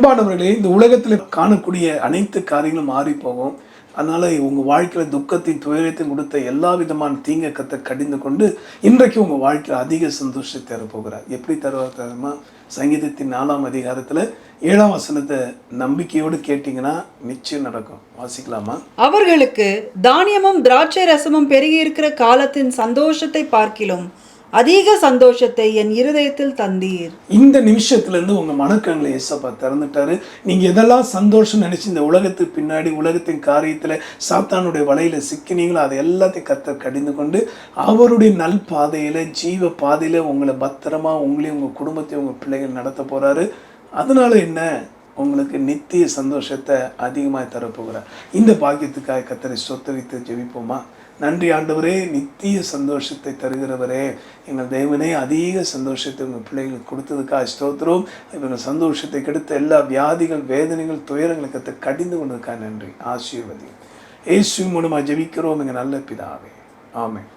அன்பானவர்களே, இந்த உலகத்தில் காணக்கூடிய அனைத்து காரியங்களும் மாறி போகும். அதனால உங்கள் வாழ்க்கையில் துக்கத்தையும் துயரத்தையும் கொடுத்த எல்லா விதமான தீங்க கடிந்து கொண்டு இன்றைக்கு உங்கள் வாழ்க்கையில் அதிக சந்தோஷத்தை தரப்போகிறார். எப்படி தருவார் தருமா? சங்கீதத்தின் 4ஆம் அதிகாரத்தில் 7ஆம் வசனத்தை நம்பிக்கையோடு கேட்டிங்கன்னா நிச்சயம் நடக்கும். வாசிக்கலாமா? அவர்களுக்கு தானியமும் திராட்சை ரசமும் பெருகி இருக்கிற காலத்தின் சந்தோஷத்தை பார்க்கிலும் அதிக சந்தோஷத்தை என் இருதயத்தில் தந்தீர். இந்த நிமிஷத்துலேருந்து உங்கள் மனக்கண்களை ஏசப்பா திறந்துட்டாரு. நீங்கள் எதெல்லாம் சந்தோஷம் நினச்சி இந்த உலகத்துக்கு பின்னாடி உலகத்தின் காரியத்தில் சாத்தானுடைய வலையில் சிக்கினீங்களோ அதை எல்லாத்தையும் கர்த்தர் கடிந்து கொண்டு அவருடைய நல் பாதையில் ஜீவ பாதையில் உங்களை பத்திரமா உங்களையும் உங்கள் குடும்பத்தையும் உங்கள் பிள்ளைகள் நடத்த போகிறாரு. அதனால என்ன, உங்களுக்கு நித்திய சந்தோஷத்தை அதிகமாக தரப்போகிறார். இந்த பாக்கியத்துக்காக கர்த்தரை ஸ்தோத்திரித்து ஜெபிப்போமா? நன்றி ஆண்டவரே, நித்திய சந்தோஷத்தை தருகிறவரே, எங்கள் தேவனே, அதிக சந்தோஷத்தை உங்கள் பிள்ளைகளுக்கு கொடுத்ததுக்காக ஸ்தோத்திரம். இவங்க சந்தோஷத்தை கெடுத்த எல்லா வியாதிகள் வேதனைகள் துயரங்களுக்கு கடிந்து கொண்டதுக்காக நன்றி. ஆசீர்வதி இயேசு மூலமாக ஜெபிக்கிறோம் எங்கள் நல்ல பிதாவே. ஆமென்.